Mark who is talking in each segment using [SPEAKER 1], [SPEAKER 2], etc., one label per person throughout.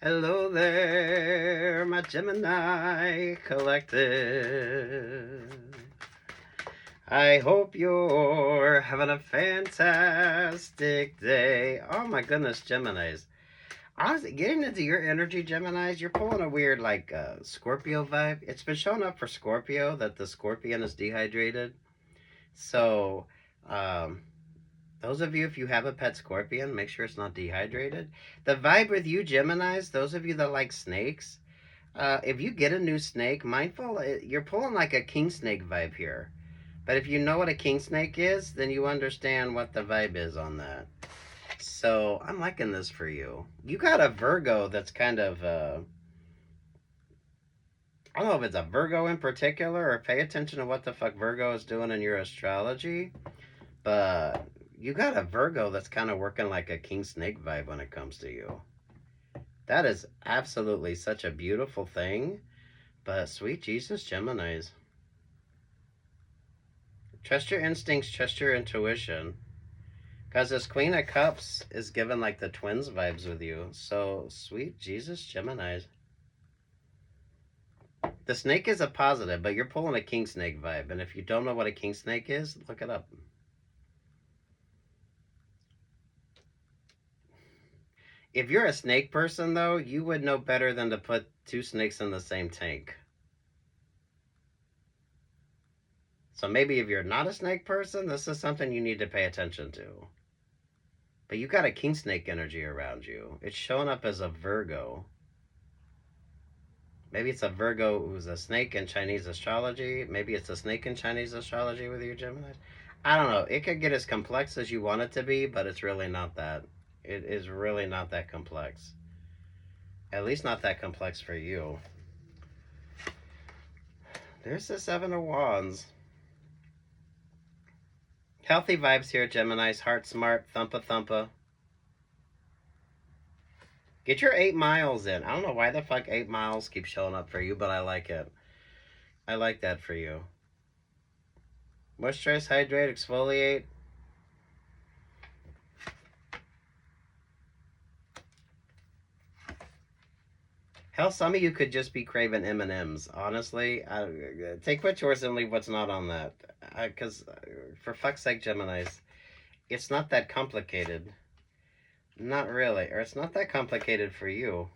[SPEAKER 1] Hello there, my Gemini collective. I hope you're having a fantastic day. Oh my goodness, Geminis. Honestly, getting into your energy, Geminis, you're pulling a weird, like, Scorpio vibe. It's been showing up for Scorpio that the scorpion is dehydrated. So, um, those of you, if you have a pet scorpion, make sure it's not dehydrated. The vibe with you, Geminis, those of you that like snakes, if you get a new snake, mindful, you're pulling like a king snake vibe here. But if you know what a king snake is, then you understand what the vibe is on that. So I'm liking this for you. You got a Virgo that's kind of, I don't know if it's a Virgo in particular or pay attention to what the fuck Virgo is doing in your astrology, but you got a Virgo that's kind of working like a king snake vibe when it comes to you. That is absolutely such a beautiful thing. But sweet Jesus, Geminis. Trust your instincts, trust your intuition. Because this Queen of Cups is given like the twins vibes with you. So sweet Jesus, Geminis. The snake is a positive, but you're pulling a king snake vibe. And if you don't know what a king snake is, look it up. If you're a snake person, though, you would know better than to put two snakes in the same tank. So maybe if you're not a snake person, this is something you need to pay attention to. But you got a king snake energy around you. It's showing up as a Virgo. Maybe it's a Virgo who's a snake in Chinese astrology. Maybe it's a snake in Chinese astrology with your Gemini. I don't know. It could get as complex as you want it to be, but it's really not that. It is really not that complex. At least not that complex for you. There's the Seven of Wands. Healthy vibes here, Geminis. Heart smart, thumpa thumpa. Get your 8 miles in. I don't know why the fuck 8 miles keeps showing up for you, but I like it. I like that for you. Moisturize, hydrate, exfoliate. Hell, some of you could just be craving M&Ms. Honestly, take what's yours and leave what's not on that. Because, for fuck's sake, Geminis, it's not that complicated. Not really. Or it's not that complicated for you.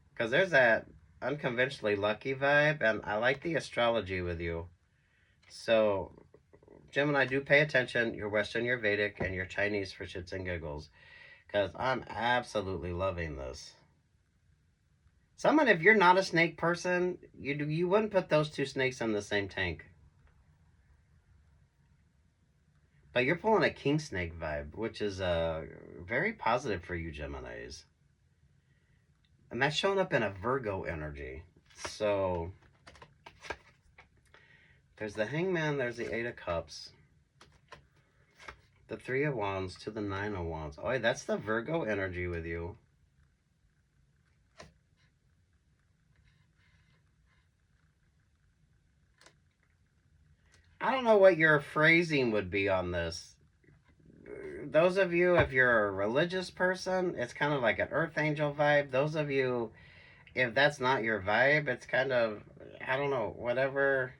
[SPEAKER 1] Because there's that unconventionally lucky vibe, and I like the astrology with you. So, Gemini, do pay attention. You're Western, you're Vedic, and you're Chinese for shits and giggles. Because I'm absolutely loving this. Someone, if you're not a snake person, you wouldn't put those two snakes in the same tank. But you're pulling a king snake vibe, which is very positive for you, Geminis. And that's showing up in a Virgo energy. So there's the Hangman, there's the Eight of Cups, the Three of Wands to the Nine of Wands. Oh, that's the Virgo energy with you. I don't know what your phrasing would be on this. Those of you, if you're a religious person, it's kind of like an earth angel vibe. Those of you, if that's not your vibe, it's kind of, I don't know, whatever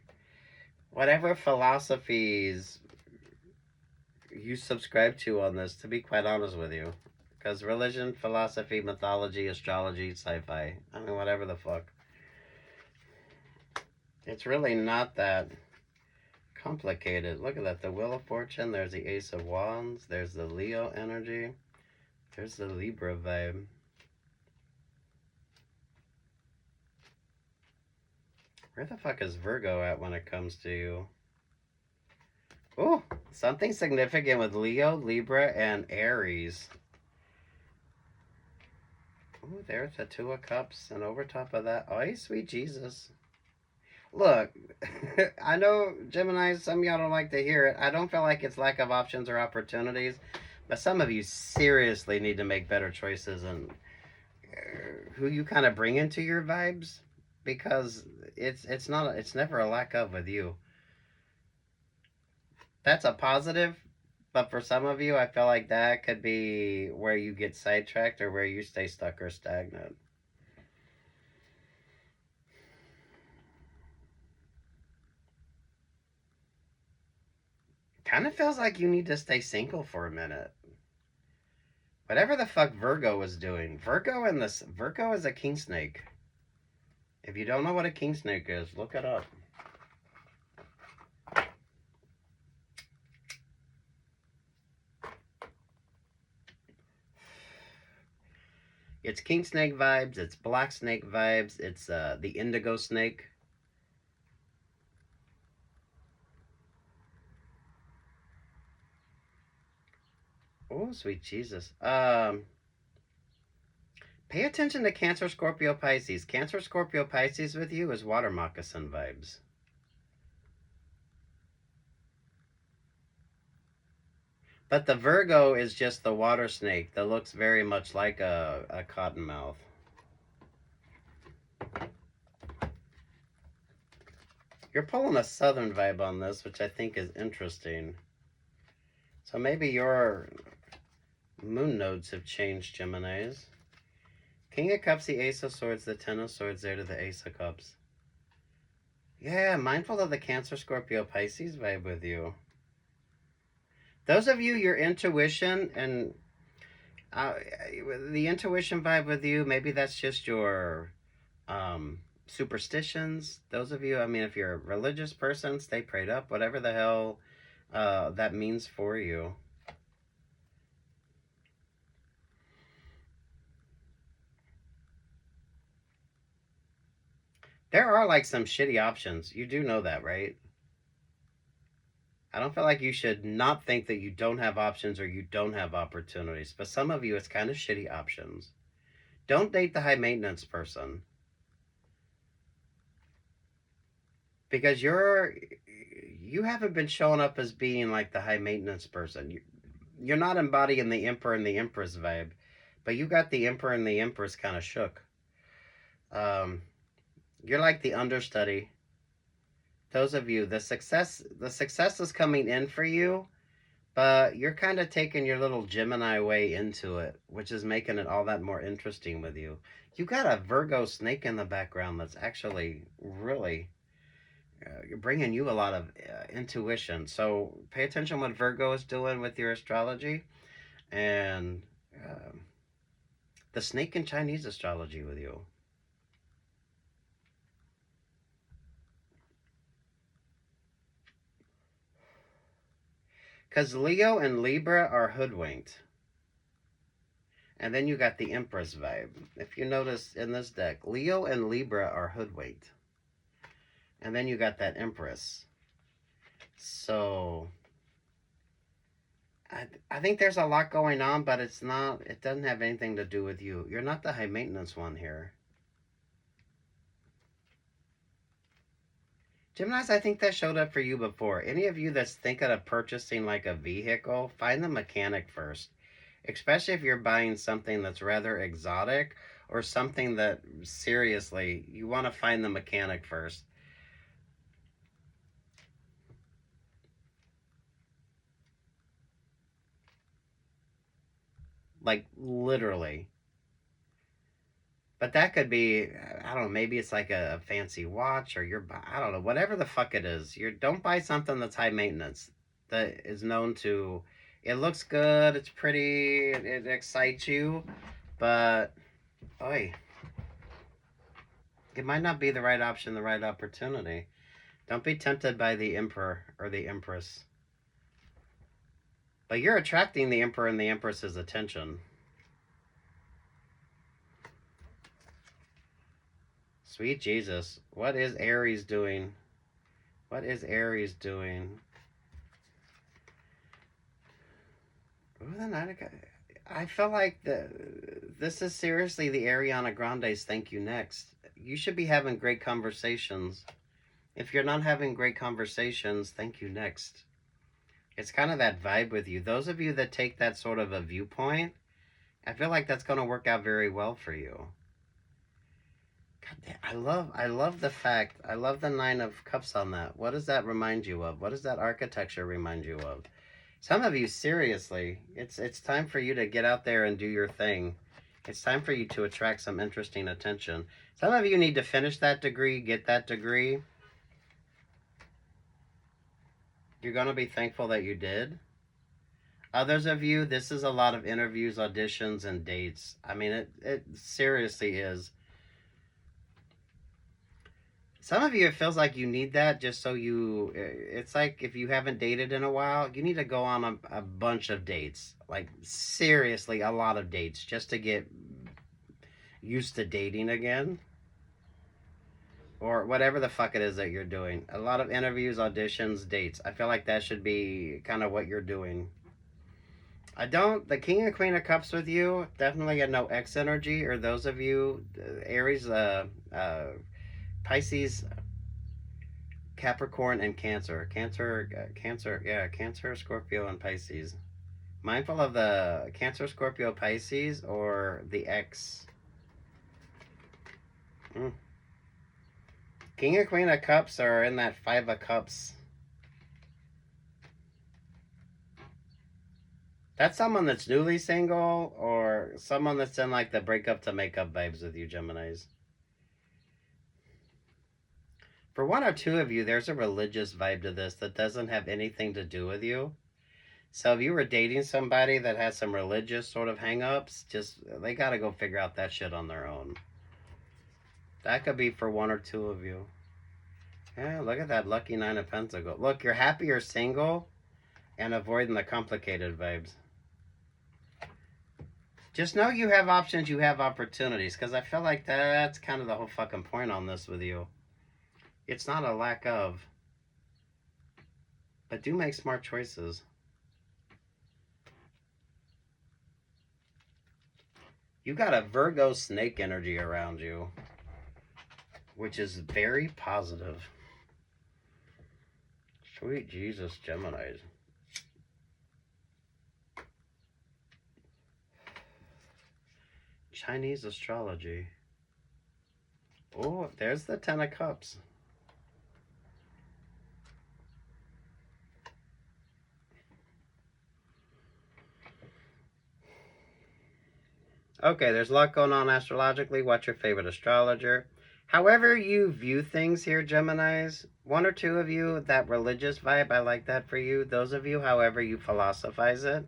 [SPEAKER 1] philosophies you subscribe to on this, to be quite honest with you. Because religion, philosophy, mythology, astrology, sci-fi, I mean, whatever the fuck. It's really not that complicated. Look at that. The Wheel of Fortune. There's the Ace of Wands. There's the Leo energy. There's the Libra vibe. Where the fuck is Virgo at when it comes to you? Oh, something significant with Leo, Libra, and Aries. Oh, there's the Two of Cups. And over top of that, oh, sweet Jesus. Look, I know Gemini, some of y'all don't like to hear it. I don't feel like it's lack of options or opportunities, but some of you seriously need to make better choices and who you kind of bring into your vibes, because it's never a lack of with you. That's a positive, But for some of you, I feel like that could be where you get sidetracked or where you stay stuck or stagnant. Kind of feels like you need to stay single for a minute. Whatever the fuck Virgo is doing. Virgo is a king snake. If you don't know what a king snake is, look it up. It's king snake vibes, it's black snake vibes, it's the indigo snake. Oh, sweet Jesus. Pay attention to Cancer, Scorpio, Pisces. Cancer, Scorpio, Pisces with you is water moccasin vibes. But the Virgo is just the water snake that looks very much like a cottonmouth. You're pulling a southern vibe on this, which I think is interesting. So maybe your moon nodes have changed, Geminis. King of Cups, the Ace of Swords, the Ten of Swords, there to the Ace of Cups. Yeah, mindful of the Cancer, Scorpio, Pisces vibe with you. Those of you, your intuition and the intuition vibe with you, maybe that's just your superstitions. Those of you, I mean, if you're a religious person, stay prayed up, whatever the hell that means for you. There are like some shitty options. You do know that, right? I don't feel like you should not think that you don't have options or you don't have opportunities. But some of you, it's kind of shitty options. Don't date the high maintenance person. Because you haven't been showing up as being like the high maintenance person. You're not embodying the Emperor and the Empress vibe, but you got the Emperor and the Empress kind of shook. You're like the understudy. Those of you, the success is coming in for you, but you're kind of taking your little Gemini way into it, which is making it all that more interesting with you. You got a Virgo snake in the background that's actually really bringing you a lot of intuition. So pay attention what Virgo is doing with your astrology and the snake in Chinese astrology with you. Because Leo and Libra are hoodwinked. And then you got the Empress vibe. If you notice in this deck, Leo and Libra are hoodwinked. And then you got that Empress. So I think there's a lot going on, but it doesn't have anything to do with you. You're not the high maintenance one here. Geminis, I think that showed up for you before. Any of you that's thinking of purchasing like a vehicle, find the mechanic first. Especially if you're buying something that's rather exotic or something that seriously, you want to find the mechanic first. Like literally. But that could be, I don't know, maybe it's like a fancy watch or I don't know, whatever the fuck it is. Don't buy something that's high maintenance that is known to, it looks good, it's pretty, it excites you, but, oi, it might not be the right option, the right opportunity. Don't be tempted by the Emperor or the Empress. But you're attracting the Emperor and the Empress's attention. Sweet Jesus. What is Aries doing? What is Aries doing? Ooh, the Knight of I feel like this is seriously the Ariana Grande's Thank You Next. You should be having great conversations. If you're not having great conversations, thank you next. It's kind of that vibe with you. Those of you that take that sort of a viewpoint, I feel like that's going to work out very well for you. God damn, I love the fact, I love the Nine of Cups on that. What does that remind you of? What does that architecture remind you of? Some of you, seriously, it's time for you to get out there and do your thing. It's time for you to attract some interesting attention. Some of you need to finish that degree, get that degree. You're going to be thankful that you did. Others of you, this is a lot of interviews, auditions, and dates. I mean, it seriously is. Some of you, it feels like you need that just so you. It's like if you haven't dated in a while, you need to go on a bunch of dates. Like, seriously, a lot of dates just to get used to dating again. Or whatever the fuck it is that you're doing. A lot of interviews, auditions, dates. I feel like that should be kind of what you're doing. I don't. The King and Queen of Cups with you definitely get no X energy. Or those of you, Aries, Pisces, Capricorn, and Cancer. Cancer, Scorpio, and Pisces. Mindful of the Cancer, Scorpio, Pisces, or the X. King and Queen of Cups are in that Five of Cups. That's someone that's newly single or someone that's in like the breakup to makeup vibes with you, Geminis. For one or two of you, there's a religious vibe to this that doesn't have anything to do with you. So if you were dating somebody that has some religious sort of hang-ups, just they got to go figure out that shit on their own. That could be for one or two of you. Yeah, look at that lucky Nine of Pentacles. Look, you're happy you're single and avoiding the complicated vibes. Just know you have options, you have opportunities, because I feel like that's kind of the whole fucking point on this with you. It's not a lack of, but do make smart choices. You got a Virgo snake energy around you, which is very positive. Sweet Jesus, Geminis. Chinese astrology. Oh, there's the Ten of Cups. Okay, there's a lot going on astrologically. What's your favorite astrologer? However you view things here, Geminis, one or two of you, that religious vibe, I like that for you. Those of you, however you philosophize it.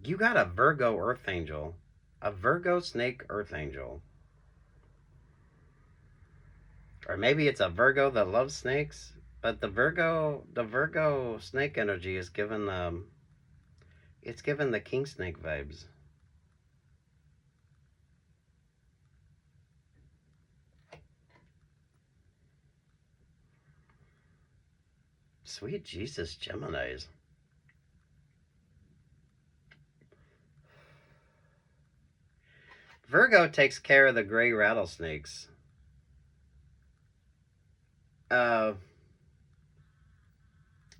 [SPEAKER 1] You got a Virgo Earth Angel. A Virgo Snake Earth Angel. Or maybe it's a Virgo that loves snakes. But the Virgo snake energy is given it's given the king snake vibes. Sweet Jesus, Geminis. Virgo takes care of the gray rattlesnakes.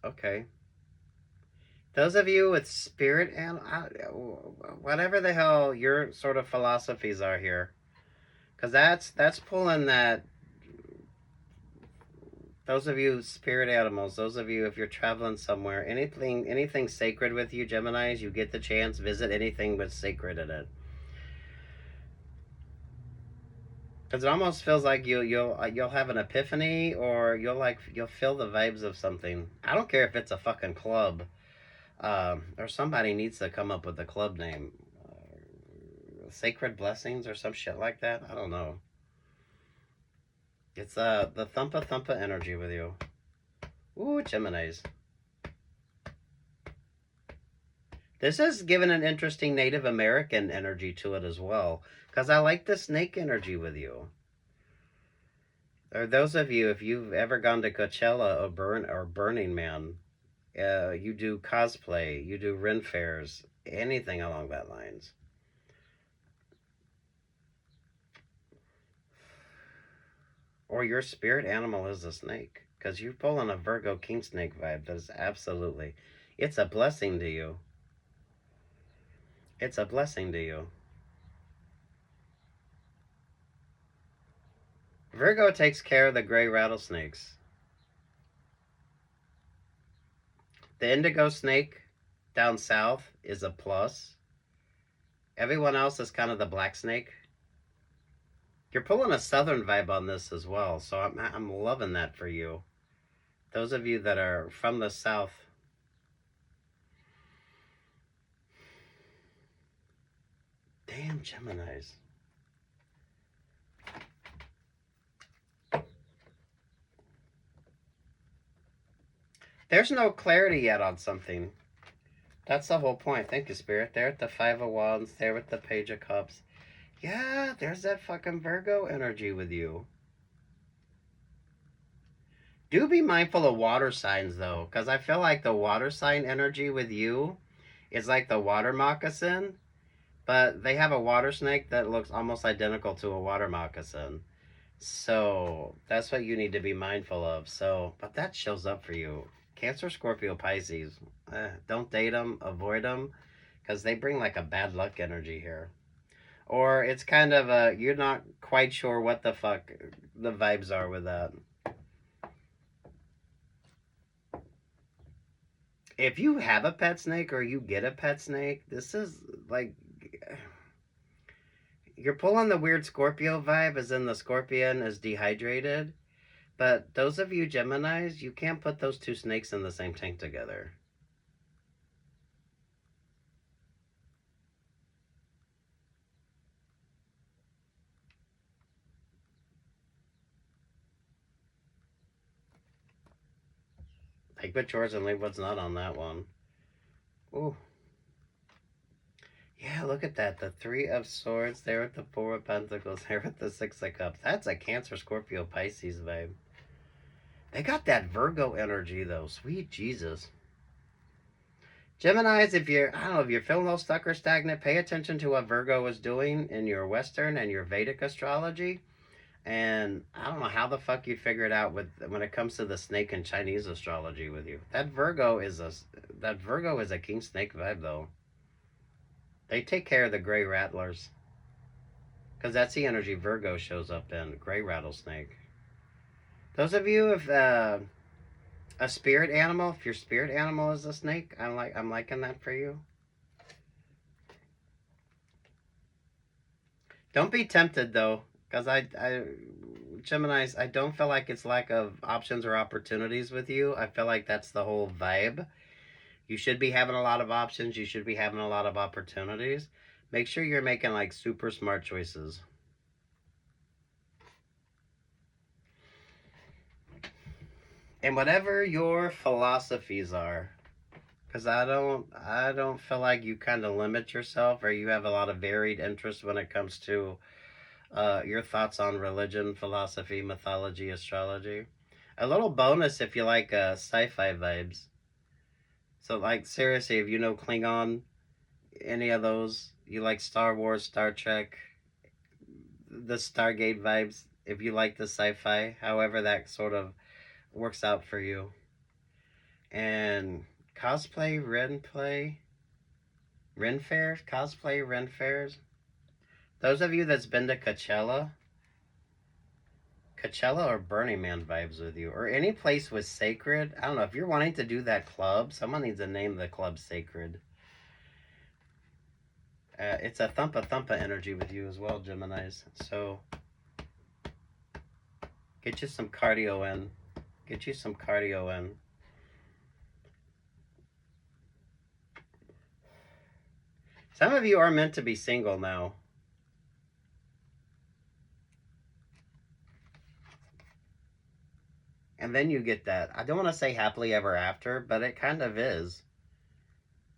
[SPEAKER 1] Okay. Those of you with spirit and whatever the hell your sort of philosophies are here, because that's pulling that. Those of you spirit animals, those of you if you're traveling somewhere, anything sacred with you, Geminis, you get the chance, visit anything with sacred in it. Because it almost feels like you'll have an epiphany, or you'll feel the vibes of something. I don't care if it's a fucking club, or somebody needs to come up with a club name, Sacred Blessings or some shit like that. I don't know. It's the thumpa energy with you. Ooh, Geminis. This is given an interesting Native American energy to it as well. Because I like the snake energy with you. Or those of you, if you've ever gone to Coachella or Burning Man, you do cosplay, you do Ren fairs, anything along that lines. Or your spirit animal is a snake. Because you're pulling a Virgo king snake vibe. That is absolutely. It's a blessing to you. It's a blessing to you. Virgo takes care of the gray rattlesnakes. The indigo snake down south is a plus. Everyone else is kind of the black snake. You're pulling a southern vibe on this as well, so I'm loving that for you. Those of you that are from the south. Damn Geminis. There's no clarity yet on something. That's the whole point. Thank you, Spirit. There at the Five of Wands, there with the Page of Cups. Yeah, there's that fucking Virgo energy with you. Do be mindful of water signs, though, because I feel like the water sign energy with you is like the water moccasin, but they have a water snake that looks almost identical to a water moccasin. So that's what you need to be mindful of. So, but that shows up for you. Cancer, Scorpio, Pisces. Don't date them, avoid them, because they bring like a bad luck energy here. Or it's kind of a, you're not quite sure what the fuck the vibes are with that. If you have a pet snake or you get a pet snake, this is like, you're pulling the weird Scorpio vibe, as in the scorpion is dehydrated. But those of you Geminis, you can't put those two snakes in the same tank together. Take what yours and leave what's not on that one. Ooh. Yeah, look at that. The Three of Swords, there with the Four of Pentacles, there with the Six of Cups. That's a Cancer, Scorpio, Pisces vibe. They got that Virgo energy, though. Sweet Jesus. Geminis, if you're, I don't know, if you're feeling a little stuck or stagnant, pay attention to what Virgo is doing in your Western and your Vedic astrology. And I don't know how the fuck you figure it out with when it comes to the snake and Chinese astrology with you. That Virgo is a king snake vibe though. They take care of the gray rattlers. Because that's the energy Virgo shows up in, gray rattlesnake. Those of you if a spirit animal, if your spirit animal is a snake, I'm liking that for you. Don't be tempted though, because Geminis, I don't feel like it's lack of options or opportunities with you. I feel like that's the whole vibe. You should be having a lot of options. You should be having a lot of opportunities. Make sure you're making like super smart choices. And whatever your philosophies are, because I don't feel like you kind of limit yourself or you have a lot of varied interests when it comes to your thoughts on religion, philosophy, mythology, astrology. A little bonus if you like sci-fi vibes. So, like, seriously, if you know Klingon, any of those, you like Star Wars, Star Trek, the Stargate vibes, if you like the sci-fi, however that sort of works out for you. And cosplay, Ren fairs, cosplay, Ren fairs. Those of you that's been to Coachella or Burning Man vibes with you, or any place with sacred. I don't know if you're wanting to do that club. Someone needs to name the club sacred. It's a thumpa energy with you as well, Geminis. So get you some cardio in. Get you some cardio in. Some of you are meant to be single now. And then you get that. I don't want to say happily ever after, but it kind of is.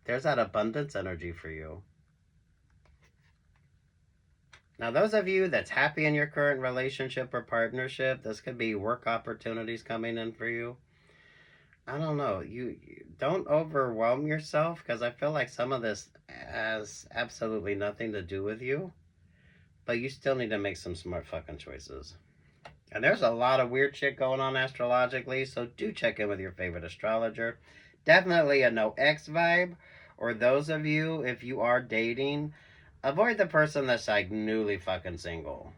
[SPEAKER 1] There's that abundance energy for you. Now, those of you that's happy in your current relationship or partnership, this could be work opportunities coming in for you. I don't know. You don't overwhelm yourself because I feel like some of this has absolutely nothing to do with you, but you still need to make some smart fucking choices. And there's a lot of weird shit going on astrologically, so do check in with your favorite astrologer. Definitely a no X vibe, or those of you, if you are dating, avoid the person that's like newly fucking single.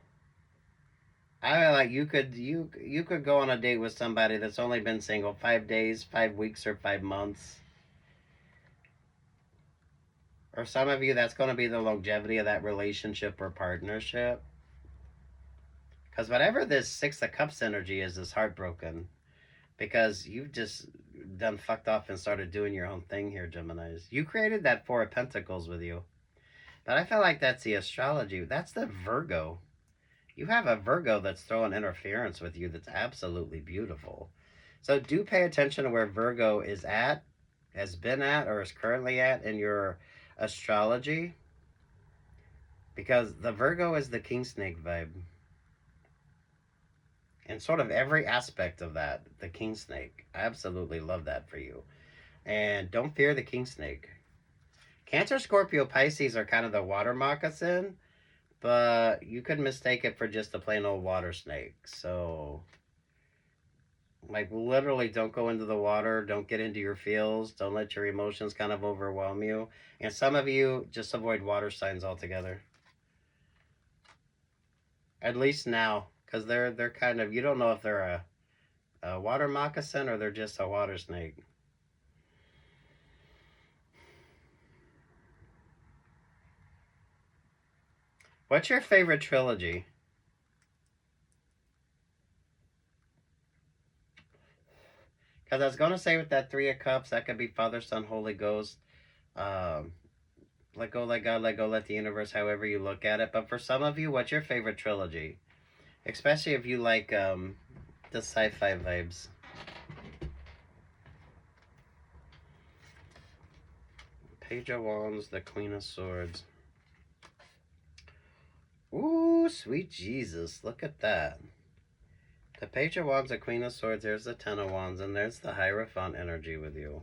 [SPEAKER 1] I like you could go on a date with somebody that's only been single 5 days, 5 weeks, or 5 months. Or some of you, that's going to be the longevity of that relationship or partnership. Because whatever this Six of Cups energy is heartbroken. Because you've just done fucked off and started doing your own thing here, Geminis. You created that Four of Pentacles with you. But I feel like that's the astrology. That's the Virgo. You have a Virgo that's throwing interference with you that's absolutely beautiful. So do pay attention to where Virgo is at, has been at, or is currently at in your astrology. Because the Virgo is the king snake vibe. And sort of every aspect of that, the king snake. I absolutely love that for you. And don't fear the king snake. Cancer, Scorpio, Pisces are kind of the water moccasin, but you could mistake it for just a plain old water snake. So, like, literally don't go into the water, don't get into your feels, don't let your emotions kind of overwhelm you. And some of you just avoid water signs altogether. At least now, because they're kind of, you don't know if they're a water moccasin or they're just a water snake. What's your favorite trilogy? Because I was going to say with that Three of Cups, that could be Father, Son, Holy Ghost. Um, let go, let God, let go, let the universe, however you look at it. But for some of you, what's your favorite trilogy? Especially if you like the sci-fi vibes. Page of Wands, the Queen of Swords. Ooh, sweet Jesus, look at that. The Page of Wands, the Queen of Swords, there's the Ten of Wands, and there's the Hierophant energy with you.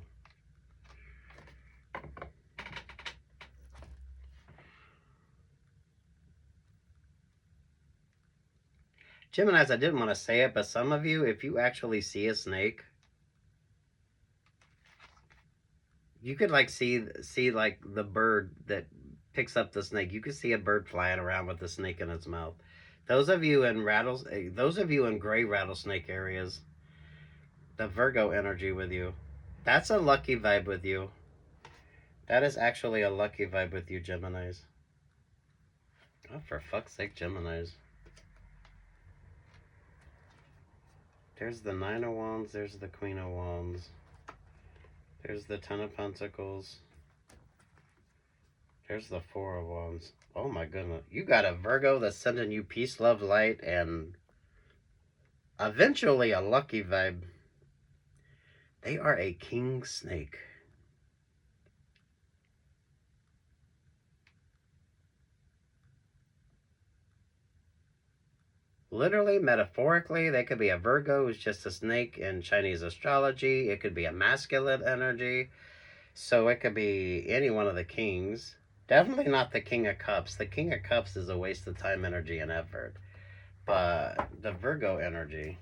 [SPEAKER 1] Geminis, I didn't want to say it, but some of you, if you actually see a snake, you could like see like the bird that picks up the snake. You could see a bird flying around with the snake in its mouth. Those of you in those of you in gray rattlesnake areas, the Virgo energy with you, that's a lucky vibe with you. That is actually a lucky vibe with you, Geminis. Oh, for fuck's sake, Geminis. There's the Nine of Wands, there's the Queen of Wands. There's the Ten of Pentacles. There's the Four of Wands. Oh my goodness. You got a Virgo that's sending you peace, love, light, and eventually a lucky vibe. They are a king snake. Literally, metaphorically, they could be a Virgo who's just a snake in Chinese astrology. It could be a masculine energy. So it could be any one of the kings. Definitely not the King of Cups. The King of Cups is a waste of time, energy, and effort. But the Virgo energy.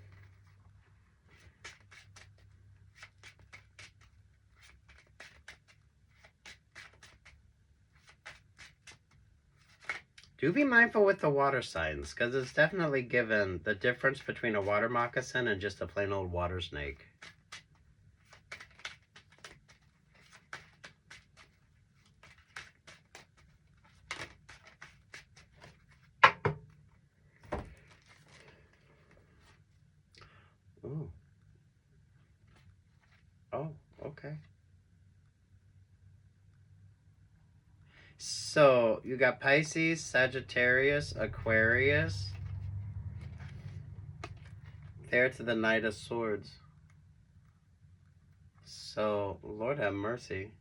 [SPEAKER 1] Do be mindful with the water signs, because it's definitely given the difference between a water moccasin and just a plain old water snake. Ooh. Oh, okay. So you got Pisces, Sagittarius, Aquarius. There to the Knight of Swords. So, Lord have mercy.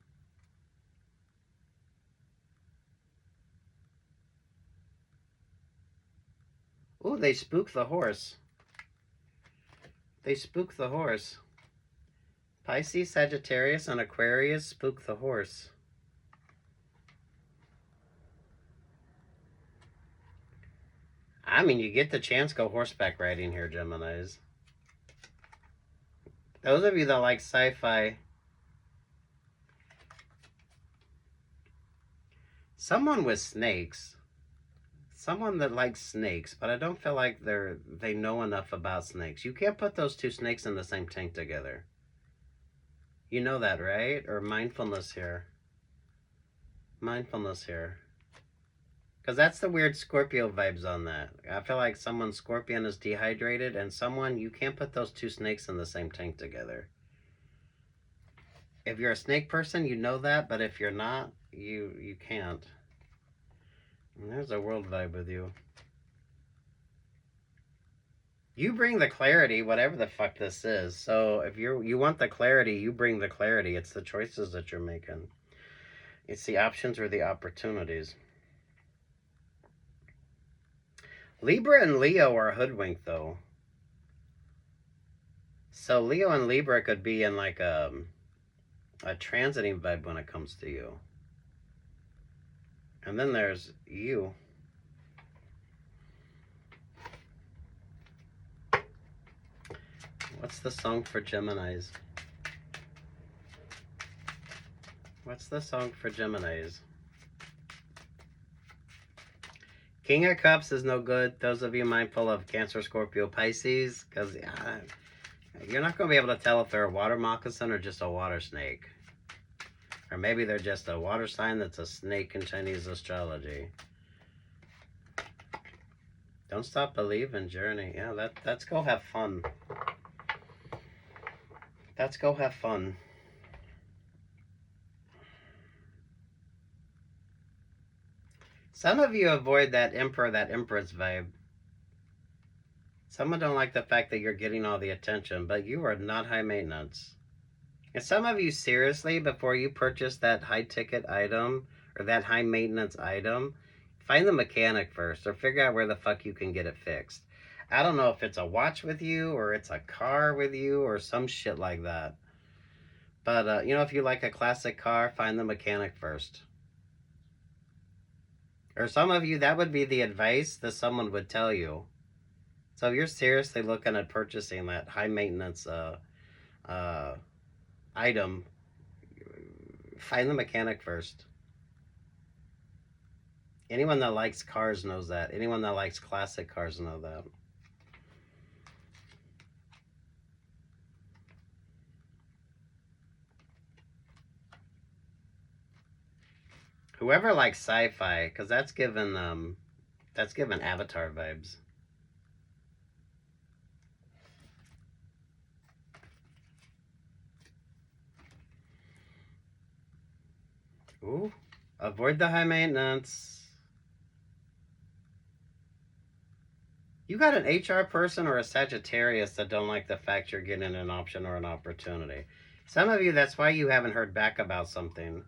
[SPEAKER 1] Ooh, they spook the horse. They spook the horse. Pisces, Sagittarius, and Aquarius spook the horse. I mean, you get the chance, go horseback riding here, Geminis. Those of you that like sci-fi, someone with snakes, Someone that likes snakes, but I don't feel like they know enough about snakes. You can't put those two snakes in the same tank together. You know that, right? Or mindfulness here. Mindfulness here. Because that's the weird Scorpio vibes on that. I feel like someone Scorpion is dehydrated, and someone, you can't put those two snakes in the same tank together. If you're a snake person, you know that, but if you're not, you can't. And there's a world vibe with you. You bring the clarity, whatever the fuck this is. So if you want the clarity, you bring the clarity. It's the choices that you're making. It's the options or the opportunities. Libra and Leo are hoodwinked, though. So Leo and Libra could be in like a transiting vibe when it comes to you. And then there's you. What's the song for Geminis? What's the song for Geminis? King of Cups is no good. Those of you mindful of Cancer, Scorpio, Pisces, because you're not going to be able to tell if they're a water moccasin or just a water snake. Or maybe they're just a water sign that's a snake in Chinese astrology. Don't stop believing, journey. Yeah, let's go have fun. Let's go have fun. Some of you avoid that emperor, that empress vibe. Some don't like the fact that you're getting all the attention, but you are not high maintenance. And some of you, seriously, before you purchase that high ticket item or that high maintenance item, find the mechanic first or figure out where the fuck you can get it fixed. I don't know if it's a watch with you or it's a car with you or some shit like that. But, if you like a classic car, find the mechanic first. Or some of you, that would be the advice that someone would tell you. So if you're seriously looking at purchasing that high maintenance item, find the mechanic first. Anyone that likes cars knows that. Anyone that likes classic cars know that. Whoever likes sci-fi, because that's given Avatar vibes. Ooh, avoid the high maintenance. You got an HR person or a Sagittarius that don't like the fact you're getting an option or an opportunity. Some of you, that's why you haven't heard back about something.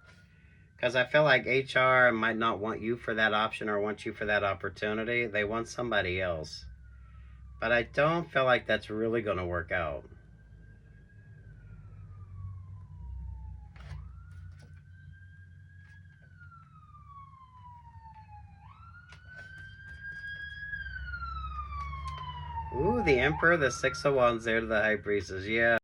[SPEAKER 1] Because I feel like HR might not want you for that option or want you for that opportunity. They want somebody else. But I don't feel like that's really going to work out. Ooh, the Emperor, the Six of Wands there to the High Priestess. Yeah.